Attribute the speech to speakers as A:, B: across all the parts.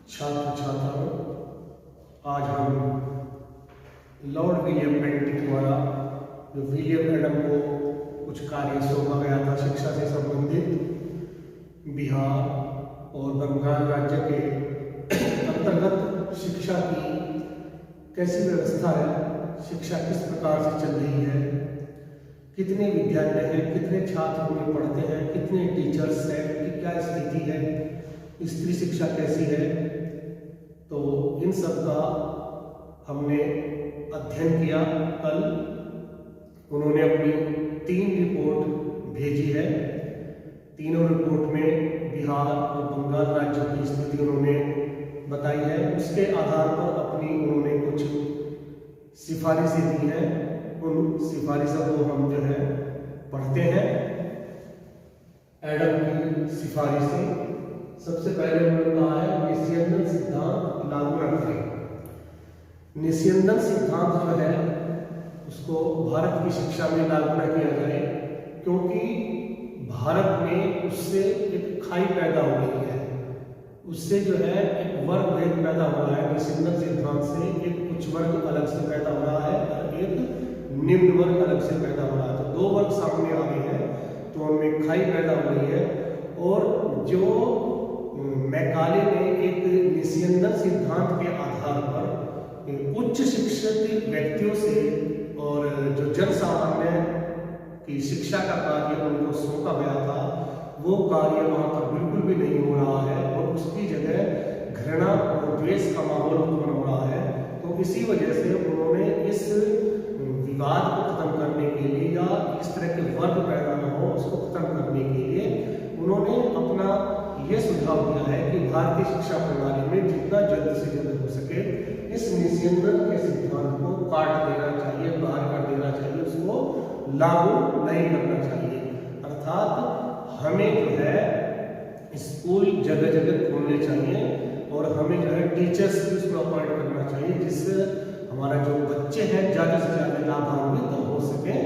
A: छात्र छात्राओं, आज हम लॉर्ड विलियम बेंटिक द्वारा जो विलियम एडम को कुछ कार्य सौंपा गया था शिक्षा से संबंधित, बिहार और बंगाल राज्य के अंतर्गत शिक्षा की कैसी व्यवस्था है, शिक्षा किस प्रकार से चल रही है, कितने विद्यालय हैं, कितने छात्र उनमें पढ़ते हैं, कितने टीचर्स हैं, कि क्या स्थिति है, स्त्री शिक्षा कैसी है। तो इन सब का हमने अध्ययन किया। कल उन्होंने अपनी 3 रिपोर्ट भेजी है। तीनों रिपोर्ट में बिहार और बंगाल राज्यों की स्थिति उन्होंने बताई है। उसके आधार पर अपनी उन्होंने कुछ सिफारिशें दी हैं। उन सिफारिशों को हम जो है पढ़ते हैं। एडम की सिफारिशें, सबसे पहले उन्होंने कहा है निस्यंदन सिद्धांत लागू न करें। निस्यंदन सिद्धांत जो है उसको भारत की शिक्षा में लागू न किया जाए, क्योंकि भारत में उससे एक खाई पैदा हो रही है, उससे जो है एक वर्ग भेद पैदा हो रहा है। निस्यंदन सिद्धांत से एक उच्च वर्ग अलग से पैदा हो रहा है और एक निम्न वर्ग अलग से पैदा हो रहा है। तो 2 वर्ग सामने आ रहे हैं, तो उनमें खाई पैदा हो रही है। और जो मैकाले ने एक निस्यंदन सिद्धांत के आधार पर उच्च शिक्षित व्यक्तियों से और जो जन सामान्य की शिक्षा का कार्य उनको सौंपा गया था, वो कार्य वहाँ पर बिल्कुल भी नहीं हो रहा है और उसकी जगह घृणा और द्वेष का माहौल उत्पन्न हो रहा है। तो इसी वजह से उन्होंने इस विवाद को खत्म करने के लिए या इस तरह के वर्ग पैदा न हो उसको खत्म करने के लिए उन्होंने अपना ये सुझाव दिया है कि भारतीय शिक्षा प्रणाली में जितना जल्द से जल्द हो सके इस निस्यंदन के सिद्धांत को काट देना चाहिए, बाहर कर देना चाहिए, उसको लागू नहीं करना चाहिए। अर्थात हमें जो है स्कूल जगह जगह खोलने चाहिए और हमें जो है टीचर्स भी उसमें अपॉइंट करना चाहिए, जिससे हमारा जो बच्चे हैं ज़्यादा से ज़्यादा लाभान्वित हो सके।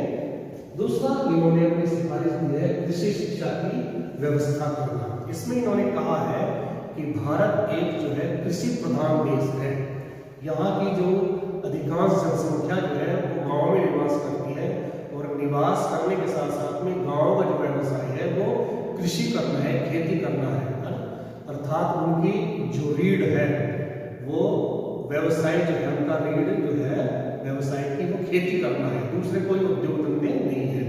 A: दूसरा इन्होंने अपनी सिफारिश दी है कृषि शिक्षा की व्यवस्था करना। इसमें इन्होंने कहा है कि भारत एक जो है कृषि प्रधान देश है। यहाँ की जो अधिकांश जनसंख्या जो है वो गाँव में निवास करती है और निवास करने के साथ साथ में गाँव का जो व्यवसाय है वो कृषि करना है, खेती करना है। अर्थात उनकी जो रीढ़ है वो व्यवसाय जो है, उनका रीढ़ जो है व्यवसाय की वो खेती करना है, दूसरे कोई उद्योग धंधे नहीं है।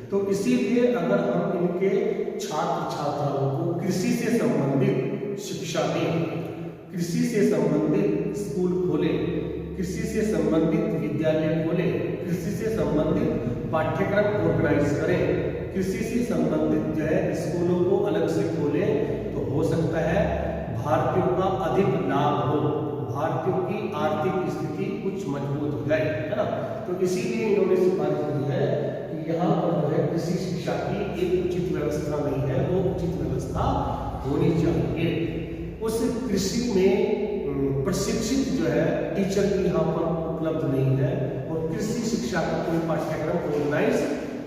A: तो इसीलिए अगर हम इनके छात्र छात्राओं को कृषि से संबंधित शिक्षा दें, कृषि से संबंधित स्कूल खोले, कृषि से संबंधित विद्यालय खोले, कृषि से संबंधित पाठ्यक्रम ऑर्गेनाइज करें, कृषि से संबंधित जो है स्कूलों को अलग से खोले, तो हो सकता है भारतीयों का अधिक लाभ हो, भारतीयों की आर्थिक स्थिति कुछ मजबूत हो जाए, है ना। तो इसीलिए इन्होंने सिफारिश की है कि यहाँ पर जो है कृषि शिक्षा की एक उचित व्यवस्था नहीं है, वो उचित व्यवस्था होनी चाहिए। उस कृषि में प्रशिक्षित जो है टीचर की यहाँ पर उपलब्ध नहीं है और कृषि शिक्षा का कोई पाठ्यक्रम ऑर्गेनाइज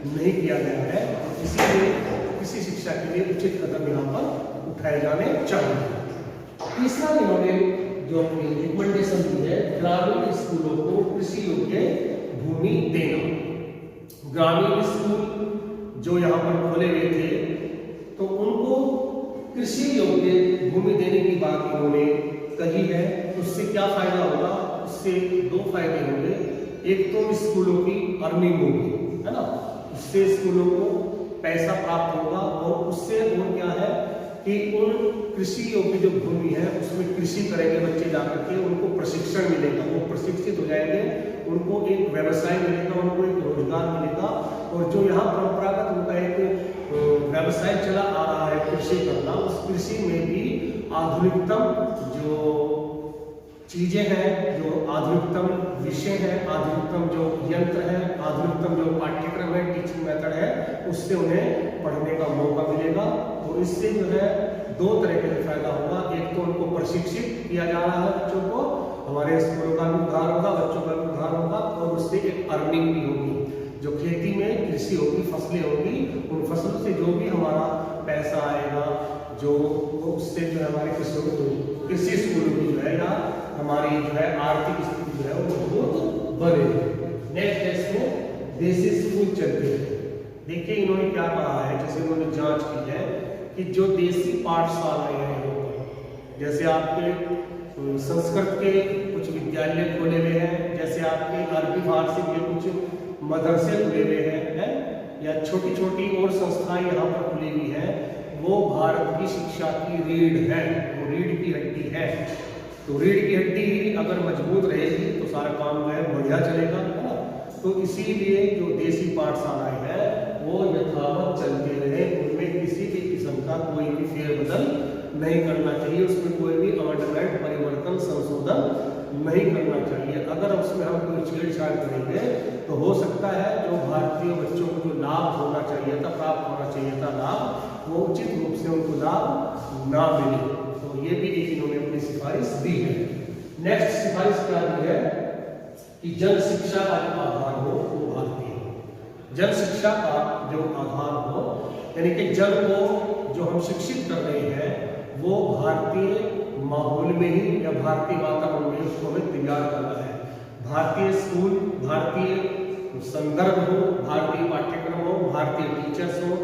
A: नहीं किया गया है। इसीलिए कृषि शिक्षा के लिए उचित कदम यहाँ पर उठाए जाने चाहिए। तीसरा इन्होंने जो अपनी रिकमेंडेशन दी है, ग्रामीण स्कूलों को कृषि योग्य भूमि देना। ग्रामीण स्कूल जो यहाँ पर खोले गए थे तो उनको कृषि योग्य भूमि देने की बात इन्होंने कही है। उससे क्या फायदा होगा? उससे 2 फायदे होंगे। एक तो स्कूलों की अर्निंग होगी, है ना, उससे स्कूलों को पैसा प्राप्त होगा और उससे और क्या है कि उन कृषि योग्य जो भूमि है उसमें कृषि करेंगे बच्चे जाकर के, उनको प्रशिक्षण मिलेगा, वो प्रशिक्षित हो जाएंगे, उनको एक व्यवसाय मिलेगा, उनको एक रोजगार मिलेगा। और जो यहाँ परंपरागत उनका एक व्यवसाय चला आ रहा है कृषि करना, उस कृषि में भी आधुनिकतम जो चीजें हैं, जो आधुनिकतम विषय है, आधुनिकतम जो यंत्र है, आधुनिकतम जो पाठ्यक्रम है, टीचिंग मेथड है, उससे उन्हें पढ़ने का मौका मिलेगा। तो इससे जो है 2 तरह का फायदा होगा। एक तो उनको प्रशिक्षित किया जा रहा है बच्चों को, हमारे स्कूलों का भी उद्धार होगा, बच्चों का भी उद्धार होगा और उससे एक अर्निंग भी होगी। जो खेती में कृषि होगी, फसलें होगी, उन फसलों से जो भी हमारा पैसा आएगा, जो उससे जो हमारे कृषि कृषि स्कूलों की जो है या हमारी जो है आर्थिक स्थिति जो है वो मजबूत बने। नेक्स्ट है इसमें देसी स्कूल चलते हैं। देखिए इन्होंने क्या कहा है, जैसे इन्होंने जांच की है कि जो देसी पाठशालाएं हैं, जैसे आपके संस्कृत के कुछ विद्यालय खोले हुए हैं, जैसे आपके अरबी फारसी के कुछ मदरसे खुले हुए हैं, या छोटी छोटी और संस्थाएं यहाँ पर खुली हुई हैं, वो भारत की शिक्षा की रीढ़ है, वो रीढ़ की हड्डी है। तो रीढ़ की हड्डी अगर मजबूत रहेगी तो सारा काम जो है बढ़िया चलेगा, है ना। तो इसीलिए जो देसी पाठशालाएं हैं वो यथावत चलते रहे, उनमें किसी भी किस्म का कोई भी फेरबदल नहीं करना चाहिए, उसमें कोई भी अमेंडमेंट परिवर्तन संशोधन नहीं करना चाहिए। अगर उसमें हम कोई छेड़छाड़ करेंगे तो हो सकता है जो भारतीय बच्चों को जो लाभ होना चाहिए था, प्राप्त होना चाहिए था लाभ, वो उचित रूप से उनको लाभ ना मिले। तो ये भी एक इन्होंने अपनी सिफारिश दी है। नेक्स्ट सिफारिश क्या दी है कि जन शिक्षा का जो आधार हो वो भारतीय हो। जन शिक्षा का जो आधार हो, यानी कि जन को जो हम शिक्षित कर रहे हैं वो भारतीय माहौल में ही या भारतीय वातावरण में उसको हमें तैयार करना है। भारतीय स्कूल, भारतीय संदर्भ हो, भारतीय पाठ्यक्रम हो, भारतीय टीचर्स हो,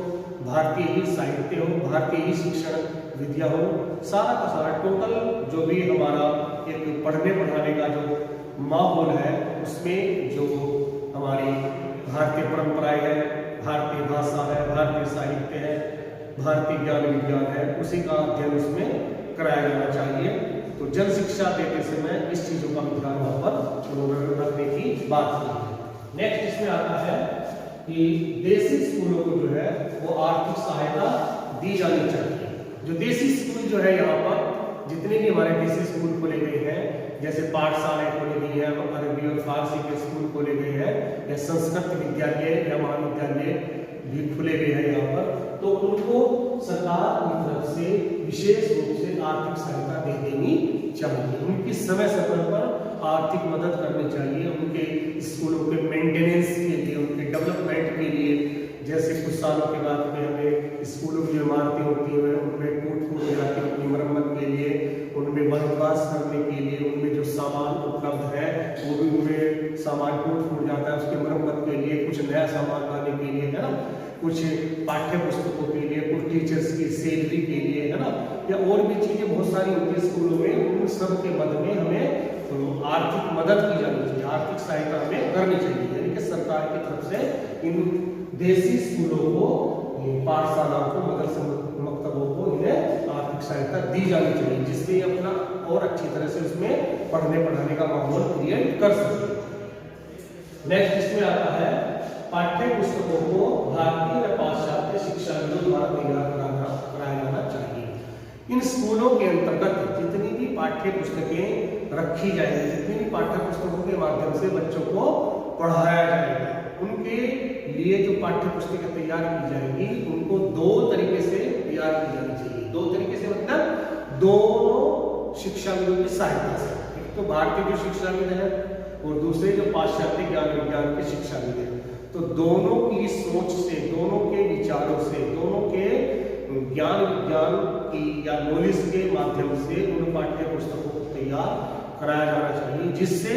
A: भारतीय ही साहित्य हो, भारतीय ही शिक्षण विद्या हो, सारा का सारा टोटल जो भी हमारा एक पढ़ने पढ़ाने का जो माहौल है उसमें जो हमारी भारतीय परंपराएं है, भारतीय भाषा है, भारतीय साहित्य है, भारतीय ज्ञान विज्ञान है, उसी का अध्ययन उसमें कराया जाना चाहिए। तो जन शिक्षा देते समय इस चीजों का ध्यान वहां पर उन्होंने रखने की बात की। नेक्स्ट इसमें आता है कि देसी स्कूलों को जो है वो आर्थिक सहायता दी जानी चाहिए। जो देसी स्कूल जो है यहाँ पर जितने भी हमारे देसी स्कूल खोले गए हैं, जैसे पाठशालाएं खोली गई है, अरबी और फारसी के स्कूल खोले गए हैं, या संस्कृत विद्यालय या महाविद्यालय भी खुले गए हैं यहाँ पर, तो उनको सरकार की तरफ से विशेष रूप से आर्थिक सहायता दे देनी चाहिए। उनकी समय समय पर आर्थिक मदद करनी चाहिए, उनके स्कूलों के मेंटेनेंस के लिए, उनके डेवलपमेंट के लिए। जैसे कुछ सालों के बाद में हमें स्कूलों की इमारतें होती हैं उनमें टूट जाती है, उनकी मरम्मत के लिए, उनमें वनवास करने के लिए, उनमें जो सामान उपलब्ध है वो भी उनमें सामान टूट जाता है, उसकी मरम्मत के लिए कुछ नया सामान लाने के लिए, है ना, कुछ पाठ्य पुस्तकों के लिए, कुछ टीचर्स की सैलरी के लिए, है ना, या और भी चीजें बहुत सारी होती है स्कूलों में। उन सब के मद में हमें आर्थिक मदद की जानी चाहिए, आर्थिक सहायता हमें करनी चाहिए। यानी कि सरकार की तरफ से इन देसी स्कूलों को, पाठशालाओं को, मदरसा मकतबों को इन्हें आर्थिक सहायता दी जानी चाहिए, जिससे अपना और अच्छी तरह से उसमें पढ़ने पढ़ाने का माहौल क्रिएट कर सके। नेक्स्ट इसमें आता है पाठ्य पुस्तकों को भारतीय व पाश्चात्य शिक्षा विदों द्वारा तैयार कराया जाना चाहिए। इन स्कूलों के अंतर्गत जितनी भी पाठ्य पुस्तकें रखी जाएंगी, जितनी भी पाठ्य पुस्तकों के माध्यम से बच्चों को पढ़ाया जाएगा, उनके लिए जो पाठ्य पुस्तकें तैयार की जाएंगी उनको दो तरीके से तैयार की जानी चाहिए। दो तरीके से मतलब दोनों शिक्षाविदों की सहायता से, एक तो भारतीय जो शिक्षाविद है और दूसरे जो पाश्चात्य ज्ञान विज्ञान के शिक्षाविद है। तो दोनों की सोच से, दोनों के विचारों से, दोनों के ज्ञान विज्ञान की या नॉलेज के माध्यम से उन पाठ्य पुस्तकों को तैयार कराया जाना चाहिए, जिससे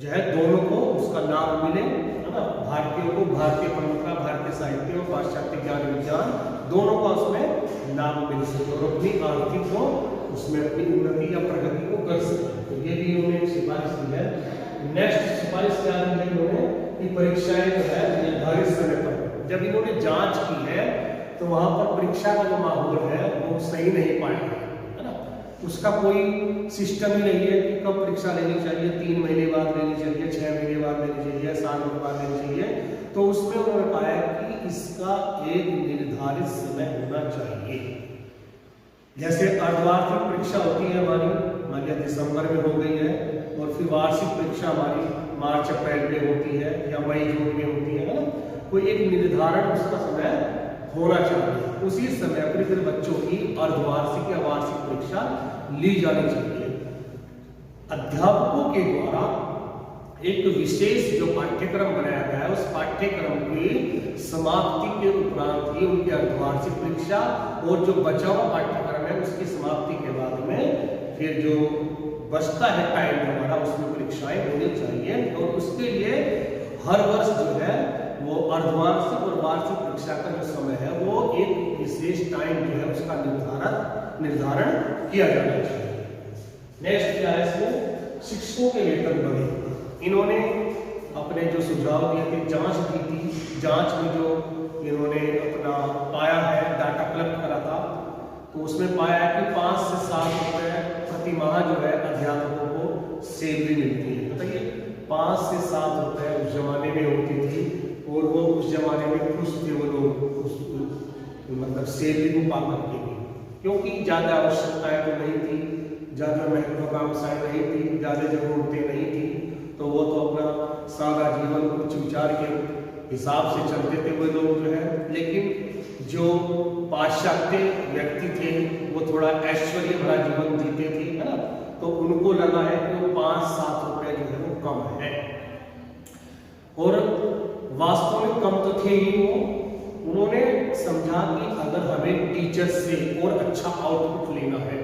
A: जो है दोनों को उसका लाभ मिले, है ना। भारतीयों को भारतीय परंपरा, भारतीय साहित्य और पाश्चात्य ज्ञान विज्ञान दोनों का उसमें लाभ मिल सके और अपनी आर्थिक को उसमें अपनी उन्नति या प्रगति को कर सके। तो ये भी उन्होंने सिफारिश दी है। नेक्स्ट सिफारिश क्या दी है इन्होंने कि परीक्षाएं जो है निर्धारित समय पर, जब इन्होंने जांच की है तो वहां पर परीक्षा का जो माहौल है वो सही नहीं पाया गया, है ना। उसका कोई सिस्टम ही नहीं है कि कब परीक्षा लेनी चाहिए, 3 महीने बाद लेनी चाहिए, 6 महीने बाद लेनी चाहिए, 7 महीने बाद लेनी चाहिए। तो उसमें उन्होंने कहा कि इसका एक निर्धारित समय होना चाहिए। जैसे अर्धवार्षिक परीक्षा होती है हमारी, मान लिया दिसंबर में हो गई है, और फिर वार्षिक परीक्षा हमारी मार्च अप्रैल में होती है या मई जून में होती है ना। कोई एक निर्धारण उसका समय होना चाहिए, उसी समय पर फिर बच्चों की अर्धवार्षिक या वार्षिक परीक्षा ली जानी चाहिए। अध्यापकों के द्वारा एक विशेष जो पाठ्यक्रम बनाया गया है उस पाठ्यक्रम की समाप्ति के उपरांत ही उनकी अर्धवार्षिक परीक्षा और जो बचा हुआ पाठ्यक्रम है उसकी समाप्ति के बाद में फिर जो बचता है टाइम हमारा उसमें परीक्षाएं होनी चाहिए। और उसके लिए हर वर्ष जो है वो अर्धवार्षिक और वार्षिक परीक्षा का जो समय है वो एक विशेष टाइम जो है उसका निर्धारण किया जाना चाहिए। नेक्स्ट क्या है इसमें, शिक्षकों के वेतन बढ़े। इन्होंने अपने जो सुझाव दिए थे, जांच दी थी, जांच में जो इन्होंने अपना पाया है, डाटा कलेक्ट करा था, तो उसमें पाया है कि 5 से 7 रुपए प्रति माह जो है अध्यापकों को सैलरी मिलती है। बताइए, 5 से 7 रुपए उस जमाने में होती थी और वो उस जमाने में खुश थे वो लोग उस मतलब सैलरी को पा करके भी, क्योंकि ज़्यादा आवश्यकताएं तो नहीं थी, ज़्यादा महत्वाकांक्षाएं नहीं थी, ज़्यादा जरूरतें नहीं थी, तो वो तो अपना सादा जीवन कुछ विचार के हिसाब से चलते थे वो लोग जो है। लेकिन जो पाश्चात्य व्यक्ति थे वो थोड़ा ऐश्वर्य भरा जीवन जीते थे, है ना, तो उनको लगा है कि वो 5-7 रुपए जो है वो कम है। और वास्तव में कम तो थे ही वो। उन्होंने समझा कि अगर हमें टीचर्स से और अच्छा आउटपुट लेना है,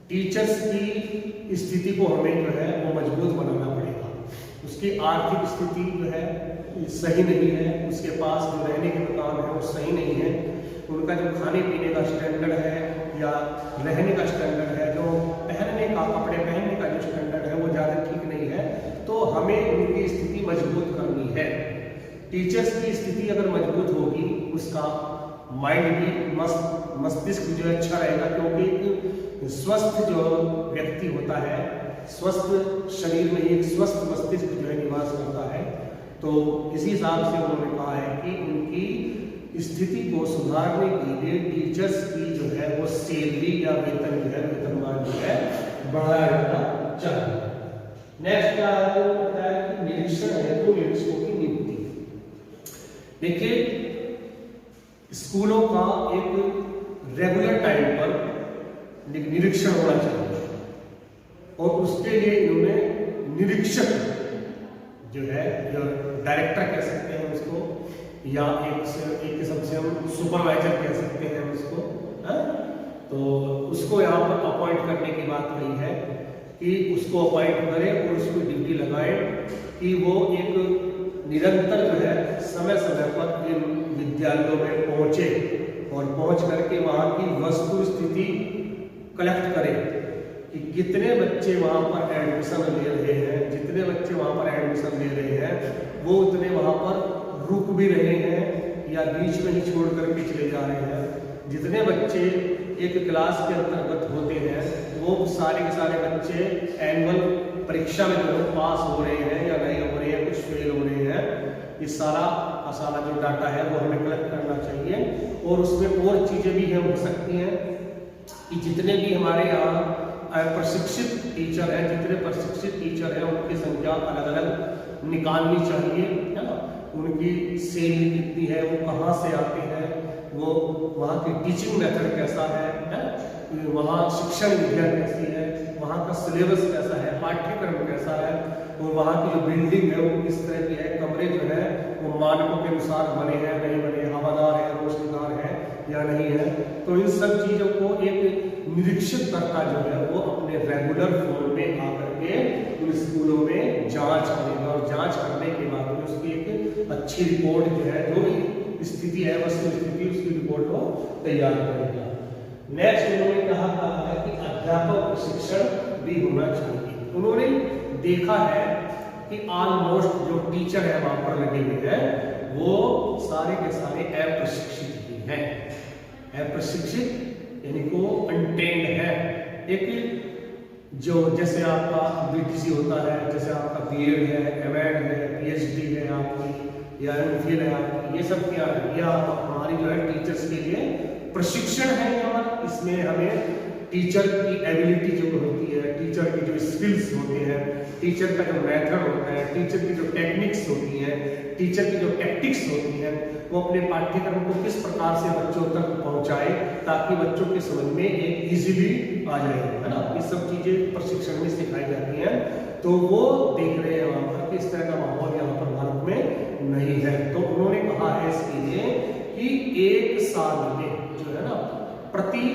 A: टीचर्स की स्थिति को हमें जो है वो मजबूत बनाना पड़ेगा। उसकी आर्थिक स्थिति जो है सही नहीं है, उसके पास जो रहने के मकान है वो सही नहीं है, उनका जो खाने पीने का स्टैंडर्ड है या रहने का स्टैंडर्ड है, जो पहनने का कपड़े पहनने का जो स्टैंडर्ड है वो ज़्यादा ठीक नहीं है। तो हमें उनकी स्थिति मजबूत करनी है। टीचर्स की स्थिति अगर मजबूत होगी, उसका माइंड भी मस्तिष्क जो है अच्छा रहेगा, क्योंकि स्वस्थ जो व्यक्ति होता है, स्वस्थ शरीर में एक स्वस्थ मस्तिष्क जो है निवास करता है। तो इसी हिसाब से उन्होंने कहा है कि उनकी स्थिति को सुधारने के लिए टीचर्स की जो है वो सैलरी या वेतन जो है, वेतनमान जो है बढ़ाया जाना चाहिए। नेक्स्ट क्या बताया कि निरीक्षण है तो निरीक्षकों की नियुक्ति। देखिए, स्कूलों का एक रेगुलर टाइम पर निरीक्षण होना चाहिए और उसके लिए इन्होंने निरीक्षक जो है, जो डायरेक्टर कह सकते हैं उसको, या एक किस्म से हम सुपरवाइजर कह सकते हैं उसको, है? तो उसको यहाँ पर अपॉइंट करने की बात कही है कि उसको अपॉइंट करें और उसको ड्यूटी लगाए कि वो एक निरंतर जो है समय समय पर इन विद्यालयों में पहुंचे और पहुंच करके वहाँ की वस्तु स्थिति कलेक्ट करें कि कितने बच्चे वहाँ पर एडमिशन ले रहे हैं, जितने बच्चे वहाँ पर एडमिशन ले रहे हैं वो उतने वहाँ पर रुक भी रहे हैं या बीच में ही छोड़ करके चले जा रहे हैं। जितने बच्चे एक क्लास के अंतर्गत होते हैं वो सारे के सारे बच्चे एनुअल परीक्षा में जो पास हो रहे हैं या नहीं हो रहे हैं, कुछ फेल हो रहे हैं। ये सारा का सारा जो डाटा है वो हमें कलेक्ट करना चाहिए। और उसमें और चीज़ें भी हो सकती हैं कि जितने भी हमारे यहाँ प्रशिक्षित टीचर हैं, जितने प्रशिक्षित टीचर हैं उनकी संख्या अलग अलग निकालनी चाहिए, है ना। उनकी सैलरी कितनी है, वो कहाँ से आते हैं, वो वहाँ की टीचिंग मेथड कैसा है, वहाँ शिक्षण विद्या कैसी है, वहाँ का सिलेबस कैसा है, पाठ्यक्रम कैसा है, और वहाँ की जो बिल्डिंग है वो किस तरह की है, कमरे जो है वो मानकों के अनुसार बने हैं नहीं बने, हवादार है, रोशनीदार है या नहीं है। तो इन सब चीज़ों को एक निरीक्षक करता जो है वो अपने रेगुलर फॉर्म में आकर के उन स्कूलों में जांच करेगा और जांच करने के बाद में उसकी एक अच्छी रिपोर्ट जो है, जो भी स्थिति है वस्तु स्थिति, उसकी रिपोर्ट को तैयार करेगा। नेक्स्ट उन्होंने कहा है कि अध्यापक प्रशिक्षण भी होना चाहिए। उन्होंने देखा है कि ऑलमोस्ट जो टीचर है वहां पर लगे हुए हैं वो सारे के सारे अप्रशिक्षित ही हैं। अप्रशिक्षित यानी को अनट्रेन्ड है। एक जो जैसे आपका बीटीसी होता है, जैसे आपका बीएड है, एमएड है, पीएचडी है आपकी या एमफिल है आपकी, ये सब क्या है, ये हमारी जो है टीचर्स के लिए प्रशिक्षण है। यहाँ इसमें हमें टीचर की एबिलिटी जो होती है, टीचर की जो स्किल्स होते हैं, टीचर का जो मेथड होता है, टीचर की जो टेक्निक्स होती हैं, टीचर की जो टैक्टिक्स होती हैं, वो अपने पाठ्यक्रम को किस प्रकार से बच्चों तक पहुंचाए ताकि बच्चों के समझ में एक इजीली आ जाए, है ना। ये सब चीजें प्रशिक्षण में सिखाई जाती हैं। तो वो देख रहे हैं वहां पर कि इस तरह का माहौल यहाँ पर भारत में नहीं है। तो उन्होंने कहा है इसके लिए कि एक साल में जो है ना, प्रति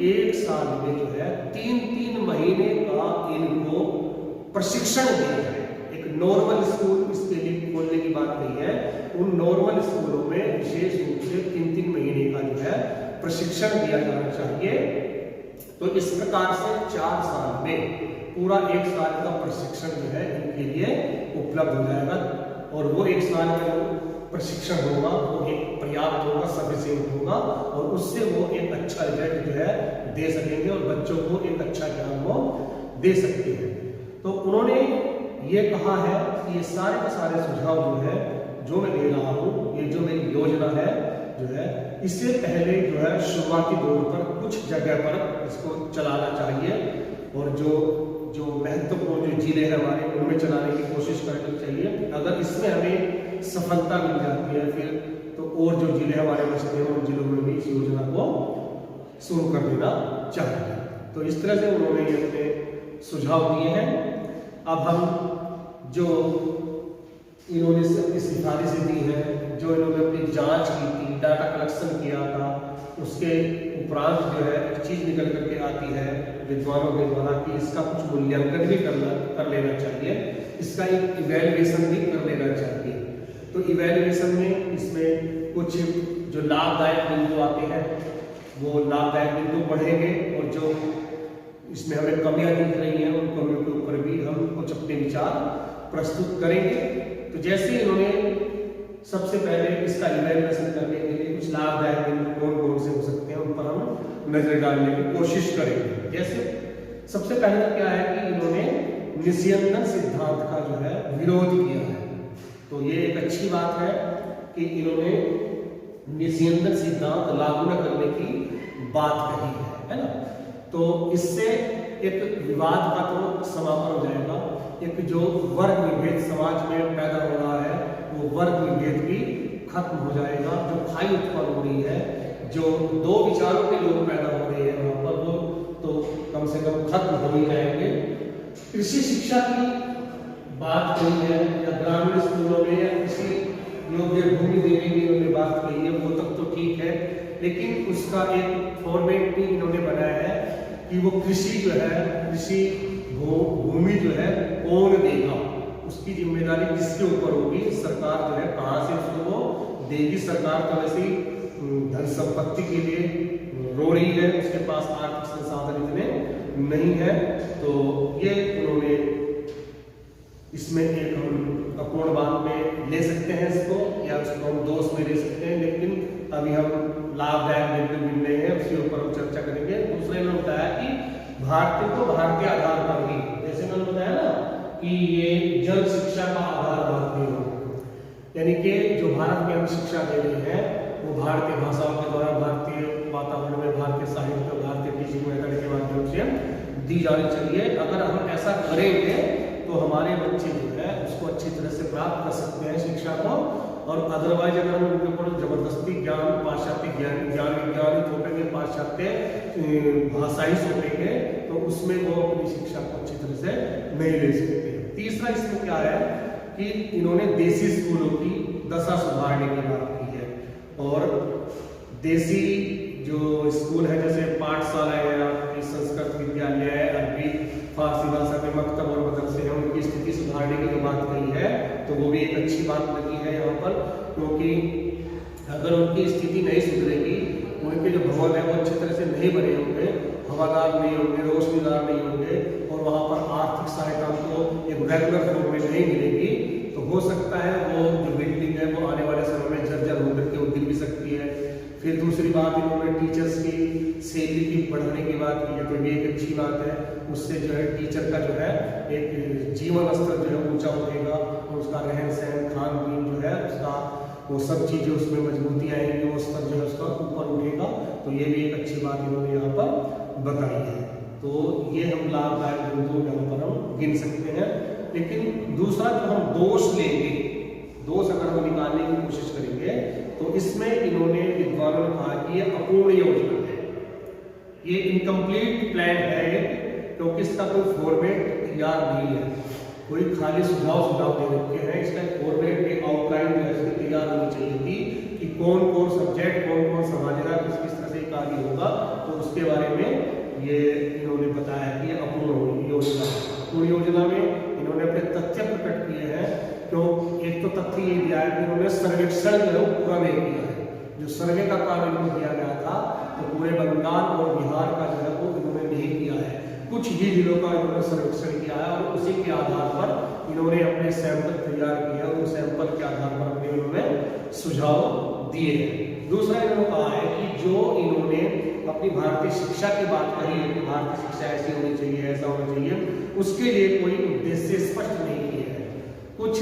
A: एक साल में जो है 3-3 महीने प्रशिक्षण दिया जाए। एक नॉर्मल स्कूल इसके लिए खोलने की बात नहीं है, उन नॉर्मल स्कूलों में विशेष रूप से 3-3 महीने का जो है प्रशिक्षण दिया जाना चाहिए। तो इस प्रकार से 4 साल में पूरा 1 साल का प्रशिक्षण जो है इनके लिए उपलब्ध हो जाएगा, और वो 1 साल का जो प्रशिक्षण होगा वो एक पर्याप्त होगा, सफिशिएंट होगा, और उससे वो एक अच्छा रिजल्ट जो है दे सकेंगे और बच्चों को एक अच्छा ज्ञान वो दे सकते हैं। तो उन्होंने ये कहा है कि ये सारे के सारे सुझाव जो है जो मैं दे रहा हूँ, ये जो मेरी योजना है जो है, इससे पहले जो है शुरुआती दौर पर कुछ जगह पर इसको चलाना चाहिए, और जो महत्वपूर्ण जो जिले हैं हमारे उनमें चलाने की कोशिश करनी चाहिए। अगर इसमें हमें सफलता मिल जाती है फिर तो और जो जिले हमारे बचते हैं उन जिलों में भी इस योजना को शुरू कर देना चाहिए। तो इस तरह से उन्होंने ये अपने सुझाव दिए हैं। अब हम जो इन्होंने अपनी सिफारिशें दी हैं, जो इन्होंने अपनी जांच की थी, डाटा कलेक्शन किया था, उसके उपरांत जो है एक चीज निकल करके आती है विद्वानों के द्वारा कि इसका कुछ मूल्यांकन भी कर लेना चाहिए, इसका एक इवैल्यूएशन भी कर लेना चाहिए। तो इवैल्यूएशन में इसमें कुछ जो लाभदायक बिंदु आते हैं वो लाभदायक बिंदु बढ़ेंगे, और जो इसमें हमें कमियां दिख रही हैं उन कमियों के ऊपर भी हम कुछ अपने विचार प्रस्तुत करेंगे। तो जैसे इन्होंने सबसे पहले इसका इवैल्यूएशन करने के लिए कुछ लाभदायक बिंदु कौन कौन से हो सकते हैं उन पर हम नजर डालने की कोशिश करेंगे। जैसे सबसे पहले क्या है कि इन्होंने निस्यंदन सिद्धांत का जो है विरोध किया है। तो ये एक अच्छी बात है कि इन्होंने निस्यंदन सिद्धांत लागू न करने की बात कही है ना। तो इससे एक विवाद का तो समापन हो जाएगा, एक जो वर्ग विभेद समाज में पैदा हो रहा है वो वर्ग विभेद भी खत्म हो जाएगा। जो खाई उत्पन्न हो रही है, जो दो विचारों के लोग पैदा हो रहे हैं वहां पर, वो तो कम से कम खत्म हो ही जाएंगे। कृषि शिक्षा की बात कही है, या ग्रामीण स्कूलों में या किसी योग्य भूमि देने की इन्होंने बात कही है, वो तक तो ठीक है, लेकिन उसका एक फॉर्मेट भी इन्होंने बनाया है कि वो कृषि जो है, कृषि भूमि जो है कौन देगा, उसकी जिम्मेदारी किसके ऊपर होगी, सरकार जो है कहाँ से उसको वो देगी। सरकार तो वैसे ही धन संपत्ति के लिए रो रही है, उसके पास आर्थिक संसाधन इतने नहीं है। तो ये उन्होंने इसमें एक हम अपूर्ण बात में ले सकते हैं इसको, या उसको हम दोष में ले सकते हैं, लेकिन अभी हम लाभदायक बिंदु मिल रहे हैं उसके ऊपर हम चर्चा करेंगे। दूसरे ने बताया कि भारतीय को भारतीय आधार पर ही, जैसे मैंने बताया ना कि ये जन शिक्षा का आधार भारतीय हो, यानी कि जो भारत में हम शिक्षा दे रहे हैं वो भारतीय भाषाओं के द्वारा, भारतीय वातावरण में, भारतीय साहित्य, भारतीय टीचिंग मेथड के माध्यम से दी जानी चाहिए। अगर हम ऐसा करेंगे तो हमारे बच्चे जो है उसको अच्छी तरह से प्राप्त कर सकते हैं शिक्षा को, और अदरवाइज अगर हम उनके ऊपर जबरदस्ती ज्ञान, पाश्चात्य ज्ञान विज्ञान थोपेंगे, पाश्चात्य भाषाई सौंपेंगे, तो उसमें वो अपनी शिक्षा को अच्छी तरह से नहीं ले सकते। तीसरा इसमें क्या है कि इन्होंने देसी स्कूलों की दशा सुधारने की बात की है, और देसी जो स्कूल है जैसे पाठशाला है, संस्कृत विद्यालय है, अरबी फारसी भाषा के मकतब और मदरसे हैं, उनकी स्थिति सुधारने की जो बात कही है तो वो भी एक अच्छी बात लगी है यहाँ पर। क्योंकि अगर उनकी स्थिति नहीं सुधरेगी, उनके जो भवन है वो अच्छी तरह से नहीं बने होंगे, हवादार नहीं होंगे, रोशनीदार नहीं होंगे, और वहाँ पर आर्थिक सहायता को एक रेगुलर फॉर्म में नहीं मिलेगी, तो हो सकता है वो जो बिल्डिंग है वो आने वाले समय में जर्जर होकर के वो गिर भी सकती है। फिर दूसरी बात, इन्होंने टीचर्स की सैलरी की बढ़ाने की बात की है, तो ये एक अच्छी बात है। उससे जो है टीचर का जो है एक जीवन स्तर जो है ऊंचा उठेगा, और उसका रहन सहन, खान पीन जो है उसका, वो सब चीज़ें उसमें मजबूती आएंगी, वो स्तर जो है उसका ऊपर उठेगा। तो ये भी एक अच्छी बात इन्होंने यहाँ पर बताई है। तो ये हम लाभदायक बिंदु यहाँ पर हम गिन सकते हैं। लेकिन दूसरा जो हम दोष लेंगे, दोष अगर हम निकालने की कोशिश करेंगे, तो इसमें इन्होंने विद्वानों ने कहा कि ये अपूर्ण योजना है, ये इनकम्प्लीट प्लान है, क्योंकि इसका कोई फॉर्मेट तैयार नहीं है, कोई खाली सुझाव दे रखे हैं। इसका फॉर्मेट की आउटलाइन जो है इसकी तैयार होनी चाहिए थी कि कौन कौन सब्जेक्ट, कौन कौन समझेगा, किस तरह से कार्य होगा, तो उसके बारे में ये इन्होंने बताया कि अपूर्ण योजना है। अपूर्ण योजना में तथ्य ये दिया है कि उन्होंने सर्वेक्षण जो है वो पूरा नहीं किया है। जो सर्वे का काम इनको दिया गया था तो पूरे बंगाल और बिहार का जो है वो इन्होंने नहीं किया है, कुछ ही जिलों का इन्होंने सर्वेक्षण किया है और उसी के आधार पर इन्होंने अपने सैंपल तैयार किया और उस सैंपल के आधार पर अपने इन्होंने सुझाव दिए हैं। दूसरा इन्होंने कहा है कि जो इन्होंने अपनी भारतीय शिक्षा की बात करी है कि भारतीय शिक्षा ऐसी होनी चाहिए, ऐसा होना चाहिए, उसके लिए कोई उद्देश्य स्पष्ट नहीं किए हैं। कुछ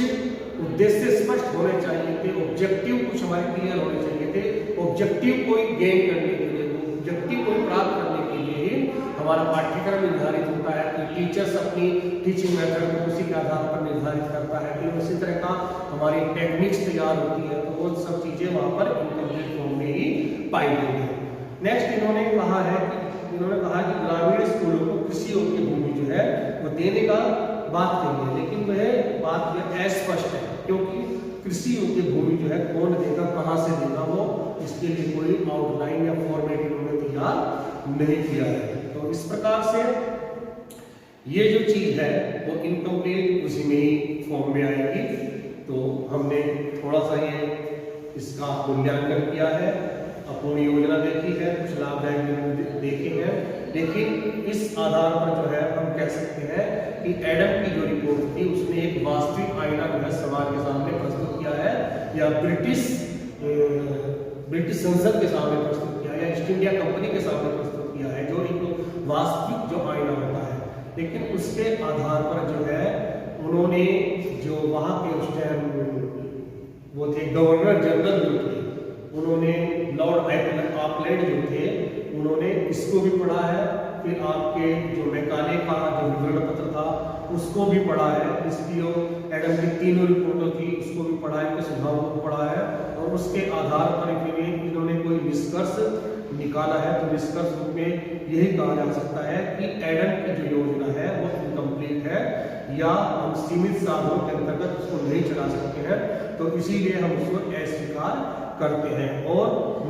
A: उद्देश्य स्पष्ट होने चाहिए थे, ऑब्जेक्टिव कुछ हमारे क्लियर होने चाहिए थे। ऑब्जेक्टिव कोई गेन करने के लिए, ऑब्जेक्टिव कोई प्राप्त करने के लिए ही हमारा पाठ्यक्रम निर्धारित होता है कि टीचर्स अपनी टीचिंग मेथड को उसी के आधार पर निर्धारित करता है कि उसी तरह का हमारी टेक्निक्स तैयार होती है, तो वो सब चीजें वहां पर इनकम्प्लीट फॉर्म में ही पाई गई है। नेक्स्ट इन्होंने कहा कि ग्रामीण स्कूलों को कृषि योग्य भूमि जो है वो देने का बात कही है, लेकिन वह बात जो अस्पष्ट है, क्योंकि कृषि योग्य भूमि जो है कौन देगा, कहां से देगा, वो इसके लिए कोई आउटलाइन या फॉर्मेट इन्होंने तैयार नहीं किया है। तो इस प्रकार से ये जो चीज है वो इनकम्प्लीट उसी में ही फॉर्म में आएगी। तो हमने थोड़ा सा ये इसका मूल्यांकन किया है, अपनी योजना देखी है, कुछ लाभदायक देखे हैं, लेकिन इस आधार पर जो है हम कह सकते हैं कि एडम की जो रिपोर्ट थी उसने एक वास्तविक आईना जो है समाज के सामने प्रस्तुत किया है, या ब्रिटिश संसद के सामने प्रस्तुत किया है, या ईस्ट इंडिया कंपनी के सामने प्रस्तुत किया है, जो एक वास्तविक जो आईना होता है। लेकिन उसके आधार पर जो है उन्होंने जो वहां के उस टाइम वो थे गवर्नर जनरल जो थे, उन्होंने लॉर्ड ऑकलैंड जो थे, उन्होंने इसको भी पढ़ा है, फिर आपके जो मैकाले का जो विवरण पत्र था उसको भी पढ़ा है, इसकी जो एडम की तीनों रिपोर्टों थी उसको भी पढ़ा है, सुझावों को पढ़ा है, और उसके आधार पर फिर इन्होंने कोई निष्कर्ष निकाला है। तो निष्कर्ष रूप में यही कहा जा सकता है कि एडम की जो योजना है वो इनकम्प्लीट है, या हम सीमित साधनों के अंतर्गत उसको नहीं चला सकते हैं, तो इसीलिए हम उसको अस्वीकार करते हैं। और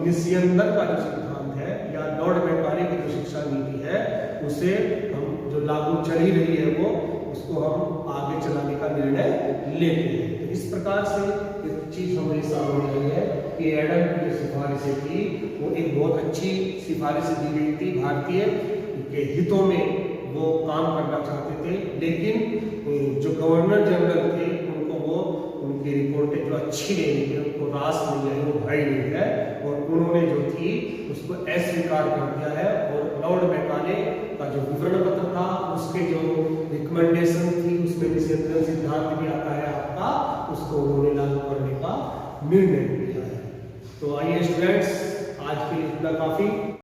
A: निस्यंदन का जो सिद्धांत है या लॉर्ड मैकाले की जो शिक्षा नीति है उसे हम जो लागू चल ही रही है वो उसको हम आगे चलाने का निर्णय लेते हैं। तो इस प्रकार से एक चीज हमारे सामने आई है कि एडम की जो सिफारिशें थी वो एक बहुत अच्छी सिफारिश दी गई थी, भारतीय के हितों में वो काम करना चाहते थे, लेकिन जो गवर्नर जनरल थे उनको वो उनकी रिपोर्टें जो अच्छी नहीं लगी, उनको रास नहीं आई, वो भाई नहीं है, और उन्होंने जो थी उसको अस्वीकार कर दिया है। और लॉर्ड मैकाले का जो विवरण पत्र था उसके जो रिकमेंडेशन थी उसमें निषेधन सिद्धांत भी आता है आपका, उसको उन्होंने लागू करने का निर्णय लिया है। तो आइए स्टूडेंट्स, आज के लिए इतना काफी।